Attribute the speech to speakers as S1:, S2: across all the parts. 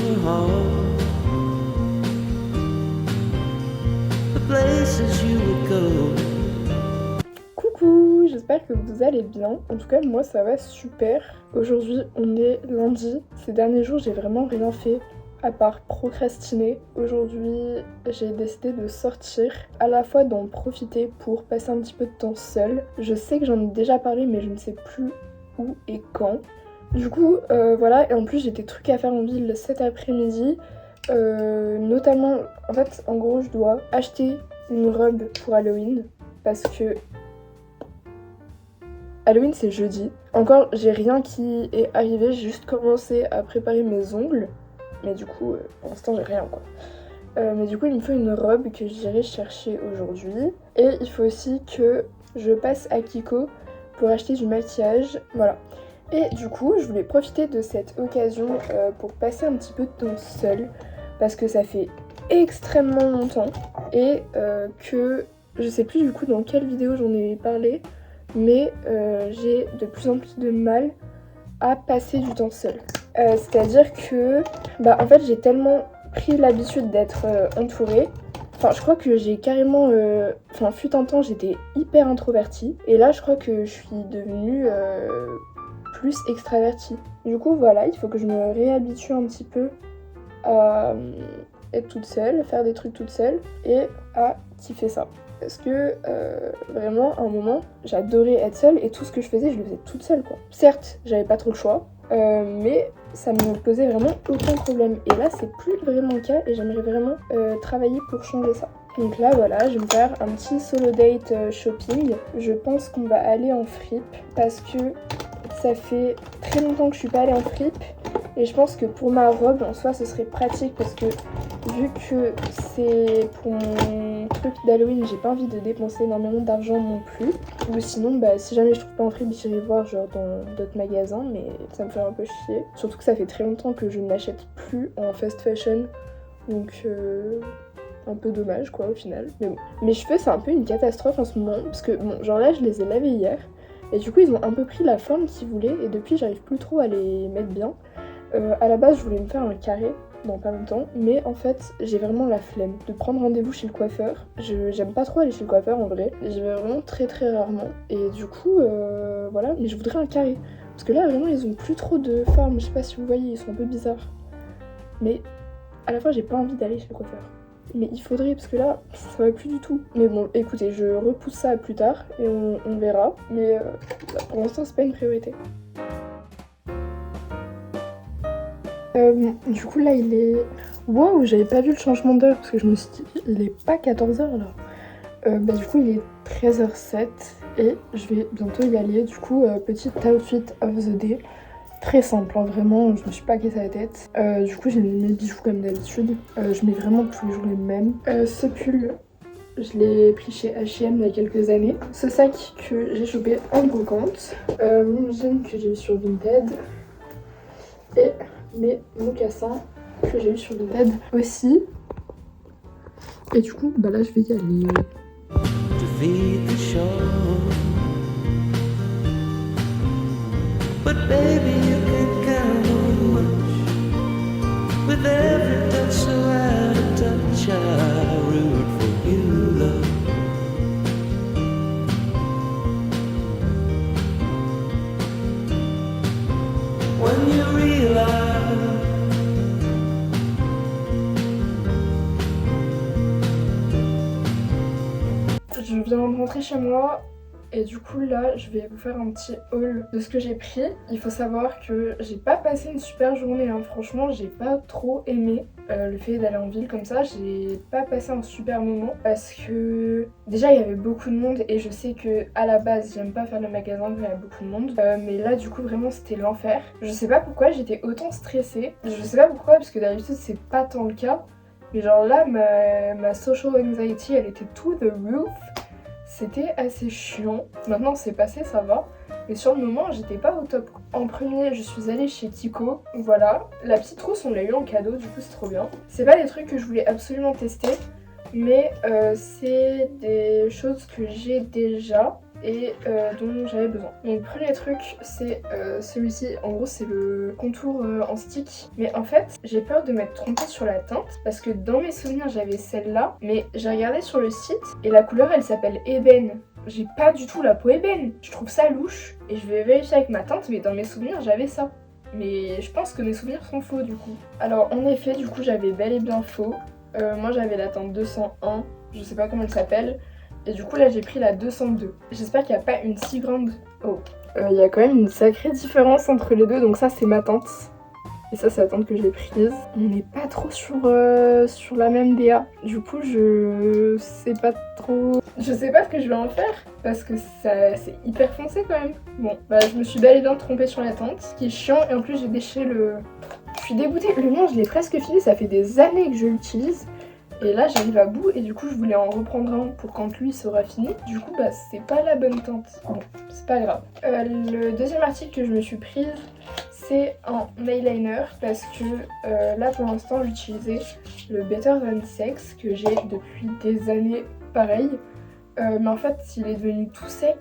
S1: were home, the places you would go.
S2: Coucou, j'espère que vous allez bien. En tout cas, moi ça va super. Aujourd'hui, on est lundi. Ces derniers jours, j'ai vraiment rien fait à part procrastiner. Aujourd'hui, j'ai décidé de sortir, à la fois d'en profiter pour passer un petit peu de temps seule. Je sais que j'en ai déjà parlé, mais je ne sais plus où et quand. Du coup, voilà, et en plus j'ai des trucs à faire en ville cet après-midi. Notamment, en fait, en gros, je dois acheter une robe pour Halloween parce que Halloween c'est jeudi. Encore, j'ai rien qui est arrivé, j'ai juste commencé à préparer mes ongles. Mais du coup, pour l'instant, j'ai rien quoi. Mais du coup, il me faut une robe que j'irai chercher aujourd'hui. Et il faut aussi que je passe à Kiko pour acheter du maquillage. Voilà. Et du coup, je voulais profiter de cette occasion pour passer un petit peu de temps seule. Parce que ça fait extrêmement longtemps. Et que je sais plus du coup dans quelle vidéo j'en ai parlé. Mais j'ai de plus en plus de mal à passer du temps seule. C'est-à-dire que, en fait, j'ai tellement pris l'habitude d'être entourée. Enfin, je crois que j'ai carrément... fut un temps, j'étais hyper introvertie. Et là, je crois que je suis devenue plus extravertie. Du coup, voilà, il faut que je me réhabitue un petit peu à être toute seule, faire des trucs toute seule et à kiffer ça. Parce que vraiment, à un moment, j'adorais être seule et tout ce que je faisais toute seule quoi. Certes, j'avais pas trop le choix, mais ça me posait vraiment aucun problème. Et là, c'est plus vraiment le cas et j'aimerais vraiment travailler pour changer ça. Donc là, voilà, je vais me faire un petit solo date shopping. Je pense qu'on va aller en fripe parce que ça fait très longtemps que je suis pas allée en fripe. Et je pense que pour ma robe, en soi, ce serait pratique parce que vu que c'est pour mon truc d'Halloween, j'ai pas envie de dépenser énormément d'argent non plus. Ou sinon, si jamais je trouve pas en fripe, j'irai voir genre dans d'autres magasins, mais ça me fait un peu chier. Surtout que ça fait très longtemps que je n'achète plus en fast fashion, donc un peu dommage quoi au final. Mais bon, mes cheveux c'est un peu une catastrophe en ce moment, parce que bon, genre là je les ai lavés hier, et du coup ils ont un peu pris la forme qu'ils voulaient, et depuis j'arrive plus trop à les mettre bien. À la base je voulais me faire un carré dans pas longtemps, mais en fait j'ai vraiment la flemme de prendre rendez-vous chez le coiffeur. J'aime pas trop aller chez le coiffeur en vrai, j'y vais vraiment très très rarement, et du coup voilà, mais je voudrais un carré, parce que là vraiment ils ont plus trop de forme, je sais pas si vous voyez, ils sont un peu bizarres, mais à la fois j'ai pas envie d'aller chez le coiffeur. Mais il faudrait, parce que là, ça va plus du tout. Mais bon, écoutez, je repousse ça à plus tard et on verra. Mais pour l'instant, c'est pas une priorité. Du coup, là, il est... Waouh, j'avais pas vu le changement d'heure parce que je me suis dit, il est pas 14h là. Du coup, il est 13h07 et je vais bientôt y aller. Du coup, petit outfit of the day. Très simple, hein, vraiment, je me suis pas cassé la tête. Du coup, j'ai mis mes bijoux comme d'habitude. Je mets vraiment tous les jours les mêmes. Ce pull, je l'ai pris chez H&M il y a quelques années. Ce sac que j'ai chopé en brocante. Mon jean que j'ai eu sur Vinted. Et mes mocassins que j'ai eu sur Vinted aussi. Et du coup, là, je vais y aller.
S1: To feed the shore, but baby you can count on much. With every touch so out of touch, I root for you, love. When you realize
S2: je viens de rentrer chez moi et du coup là je vais vous faire un petit haul de ce que j'ai pris. Il faut savoir que j'ai pas passé une super journée, hein. Franchement j'ai pas trop aimé le fait d'aller en ville comme ça. J'ai pas passé un super moment parce que déjà il y avait beaucoup de monde et je sais que à la base j'aime pas faire le magasin quand il y a beaucoup de monde, mais là du coup vraiment c'était l'enfer. Je sais pas pourquoi j'étais autant stressée, je sais pas pourquoi parce que d'habitude c'est pas tant le cas, mais genre là ma social anxiety elle était to the roof. C'était assez chiant. Maintenant c'est passé, ça va. Mais sur le moment, j'étais pas au top. En premier, je suis allée chez Kiko. Voilà. La petite trousse, on l'a eu en cadeau, du coup c'est trop bien. C'est pas des trucs que je voulais absolument tester, mais c'est des choses que j'ai déjà. et dont j'avais besoin. Donc premier truc c'est celui-ci, en gros c'est le contour en stick, mais en fait j'ai peur de m'être trompée sur la teinte parce que dans mes souvenirs j'avais celle-là, mais j'ai regardé sur le site et la couleur elle s'appelle ébène. J'ai pas du tout la peau ébène, je trouve ça louche et je vais vérifier avec ma teinte, mais dans mes souvenirs j'avais ça. Mais je pense que mes souvenirs sont faux du coup. Alors en effet du coup j'avais bel et bien faux. Moi j'avais la teinte 201, je sais pas comment elle s'appelle. Et du coup là j'ai pris la 202. J'espère qu'il n'y a pas une si grande... Oh, il y a quand même une sacrée différence entre les deux. Donc ça c'est ma teinte. Et ça c'est la teinte que j'ai prise. On n'est pas trop sur la même DA. Du coup je sais pas trop... Je sais pas ce que je vais en faire. Parce que ça c'est hyper foncé quand même. Bon bah je me suis bel et bien trompée sur la teinte. Ce qui est chiant et en plus j'ai déchiré le... Je suis dégoûtée. Le mien je l'ai presque fini. Ça fait des années que je l'utilise. Et là j'arrive à bout et du coup je voulais en reprendre un pour quand lui sera fini. Du coup bah c'est pas la bonne teinte. Bon, c'est pas grave. Le deuxième article que je me suis prise c'est un eyeliner parce que là pour l'instant j'utilisais le Better Than Sex que j'ai depuis des années pareil. Mais en fait il est devenu tout sec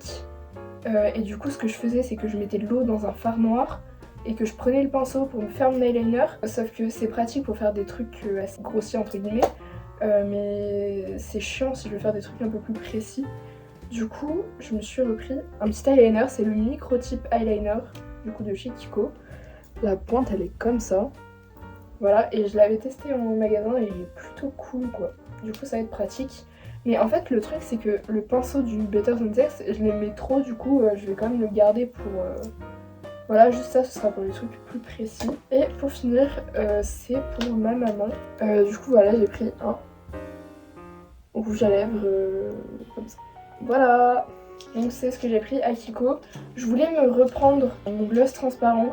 S2: et du coup ce que je faisais c'est que je mettais de l'eau dans un fard noir et que je prenais le pinceau pour me faire mon eyeliner. Sauf que c'est pratique pour faire des trucs assez grossiers entre guillemets. Mais c'est chiant si je veux faire des trucs un peu plus précis. Du coup, je me suis repris un petit eyeliner, c'est le micro-type eyeliner du coup de chez Kiko. La pointe elle est comme ça. Voilà, et je l'avais testé en magasin et il est plutôt cool quoi. Du coup ça va être pratique. Mais en fait le truc c'est que le pinceau du Better Than Sex, je l'aimais trop du coup je vais quand même le garder pour... Voilà, juste ça, ce sera pour les trucs plus précis. Et pour finir, c'est pour ma maman. Du coup voilà, j'ai pris un rouge à lèvres comme ça. Voilà, donc c'est ce que j'ai pris à Kiko. Je voulais me reprendre mon gloss transparent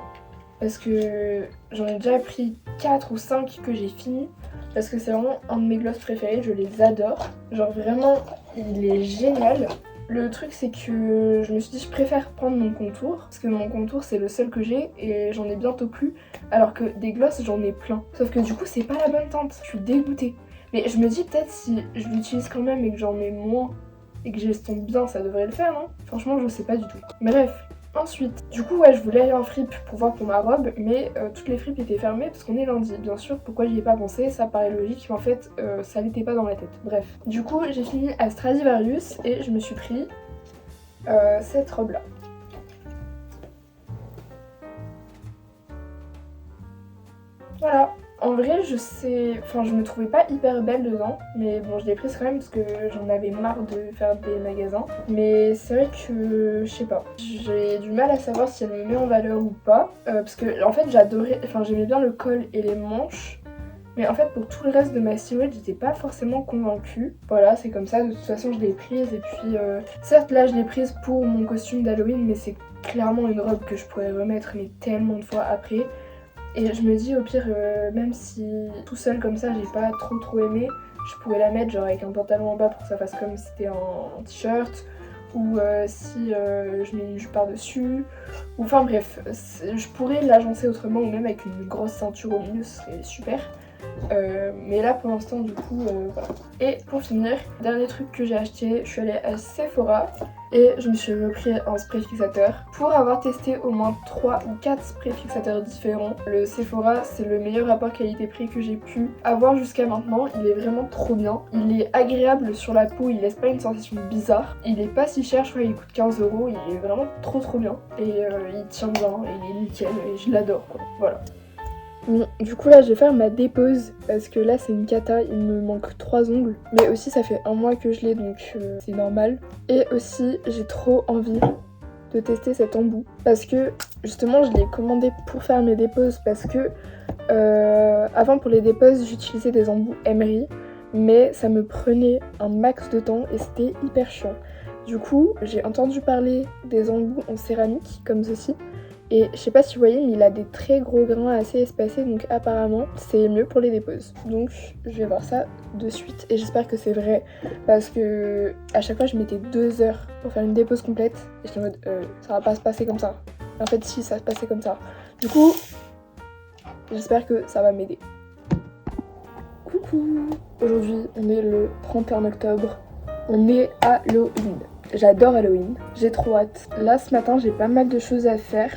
S2: parce que j'en ai déjà pris 4 ou 5 que j'ai fini. Parce que c'est vraiment un de mes gloss préférés, je les adore. Genre vraiment, il est génial. Le truc c'est que je me suis dit je préfère prendre mon contour parce que mon contour c'est le seul que j'ai et j'en ai bientôt plus alors que des glosses j'en ai plein. Sauf que du coup c'est pas la bonne teinte, je suis dégoûtée. Mais je me dis peut-être si je l'utilise quand même et que j'en mets moins et que j'estompe bien ça devrait le faire non? Franchement je sais pas du tout. Bref. Ensuite, du coup ouais je voulais aller en fripe pour voir pour ma robe mais toutes les fripes étaient fermées parce qu'on est lundi. Bien sûr pourquoi j'y ai pas pensé, ça paraît logique mais en fait ça l'était pas dans la tête. Bref, du coup j'ai fini à Stradivarius et je me suis pris cette robe là. Voilà. En vrai, je me trouvais pas hyper belle dedans, mais bon, je l'ai prise quand même parce que j'en avais marre de faire des magasins. Mais c'est vrai que, je sais pas, j'ai du mal à savoir si elle me met en valeur ou pas, parce que en fait, j'aimais bien le col et les manches. Mais en fait, pour tout le reste de ma silhouette, j'étais pas forcément convaincue. Voilà, c'est comme ça, de toute façon, je l'ai prise. Et puis, certes, là, je l'ai prise pour mon costume d'Halloween, mais c'est clairement une robe que je pourrais remettre, mais tellement de fois après. Et je me dis au pire, même si tout seul comme ça j'ai pas trop aimé, je pourrais la mettre genre avec un pantalon en bas pour que ça fasse comme si c'était un t-shirt, ou si je mets une jupe par dessus, ou enfin bref, je pourrais l'agencer autrement ou même avec une grosse ceinture au milieu, ce serait super. Mais là pour l'instant du coup voilà. Et pour finir, dernier truc que j'ai acheté, je suis allée à Sephora et je me suis repris un spray fixateur pour avoir testé au moins 3 ou 4 sprays fixateurs différents. Le Sephora c'est le meilleur rapport qualité-prix que j'ai pu avoir jusqu'à maintenant, il est vraiment trop bien. Il est agréable sur la peau, il laisse pas une sensation bizarre. Il est pas si cher, je crois qu'il coûte 15 €, il est vraiment trop bien. Et il tient bien, et il est nickel et je l'adore quoi, voilà. Bon, du coup là je vais faire ma dépose parce que là c'est une cata, il me manque 3 ongles. Mais aussi ça fait un mois que je l'ai donc c'est normal. Et aussi j'ai trop envie de tester cet embout. Parce que justement je l'ai commandé pour faire mes déposes parce que avant pour les déposes j'utilisais des embouts Emery. Mais ça me prenait un max de temps et c'était hyper chiant. Du coup j'ai entendu parler des embouts en céramique comme ceci. Et je sais pas si vous voyez mais il a des très gros grains assez espacés donc apparemment c'est mieux pour les déposes. Donc je vais voir ça de suite et j'espère que c'est vrai parce que à chaque fois je mettais 2 heures pour faire une dépose complète et j'étais en mode ça va pas se passer comme ça. Et en fait si ça se passait comme ça. Du coup j'espère que ça va m'aider. Coucou. Aujourd'hui on est le 31 octobre, on est à Halloween. J'adore Halloween, j'ai trop hâte. Là ce matin j'ai pas mal de choses à faire.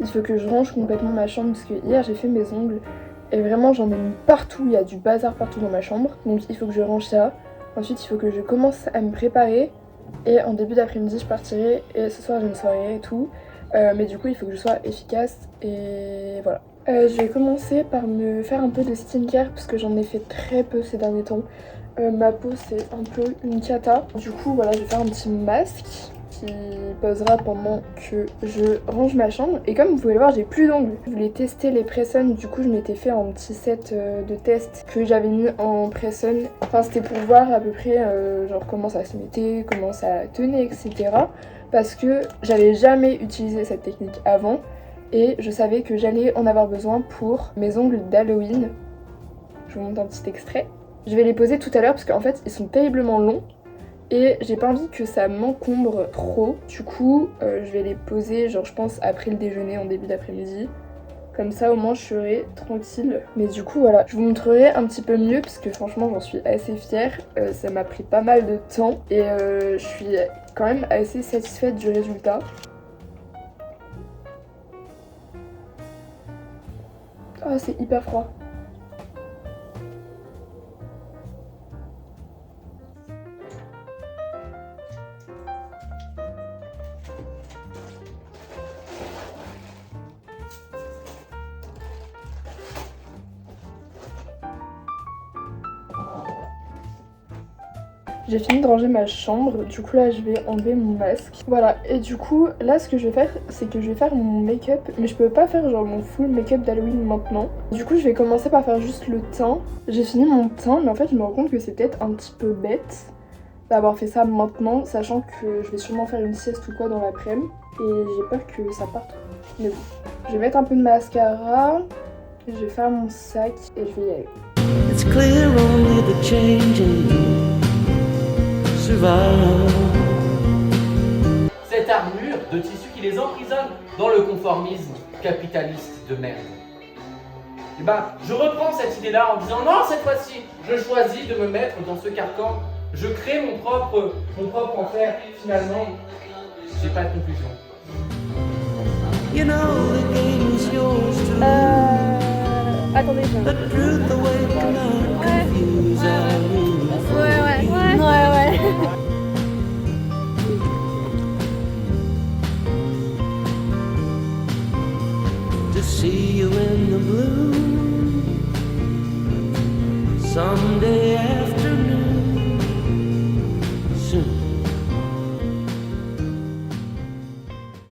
S2: Il faut que je range complètement ma chambre parce que hier j'ai fait mes ongles et vraiment j'en ai mis partout, il y a du bazar partout dans ma chambre. Donc il faut que je range ça. Ensuite il faut que je commence à me préparer et en début d'après-midi je partirai et ce soir j'ai une soirée et tout. Mais du coup il faut que je sois efficace et voilà. Je vais commencer par me faire un peu de skincare parce que j'en ai fait très peu ces derniers temps. Ma peau c'est un peu une cata. Du coup voilà, je vais faire un petit masque qui posera pendant que je range ma chambre. Et comme vous pouvez le voir, j'ai plus d'ongles. Je voulais tester les press-on, du coup je m'étais fait un petit set de test que j'avais mis en press-on. Enfin c'était pour voir à peu près genre comment ça se mettait, comment ça tenait, etc. Parce que j'avais jamais utilisé cette technique avant et je savais que j'allais en avoir besoin pour mes ongles d'Halloween. Je vous montre un petit extrait. Je vais les poser tout à l'heure parce qu'en fait ils sont terriblement longs et j'ai pas envie que ça m'encombre trop. Du coup je vais les poser genre je pense après le déjeuner en début d'après-midi. Comme ça au moins je serai tranquille. Mais du coup voilà, je vous montrerai un petit peu mieux parce que franchement j'en suis assez fière. Ça m'a pris pas mal de temps et je suis quand même assez satisfaite du résultat. Ah c'est hyper froid. J'ai fini de ranger ma chambre, du coup là je vais enlever mon masque. Voilà, et du coup là ce que je vais faire, c'est que je vais faire mon make-up, mais je peux pas faire genre mon full make-up d'Halloween maintenant. Du coup je vais commencer par faire juste le teint. J'ai fini mon teint, mais en fait je me rends compte que c'est peut-être un petit peu bête d'avoir fait ça maintenant, sachant que je vais sûrement faire une sieste ou quoi dans l'après-midi. Et j'ai peur que ça parte. Mais bon, je vais mettre un peu de mascara, je vais faire mon sac et je vais y aller.
S1: It's clear only the changing survive.
S3: Cette armure de tissu qui les emprisonne dans le conformisme capitaliste de merde. Et ben, je reprends cette idée-là en disant non, cette fois-ci, je choisis de me mettre dans ce carcan. Je crée mon propre enfer. Finalement, j'ai pas de conclusion.
S1: You know the game is yours to lose.
S2: Attendez,
S1: The truth awaken or confuse our rules.
S4: Ouais.
S1: To see you in the blue someday.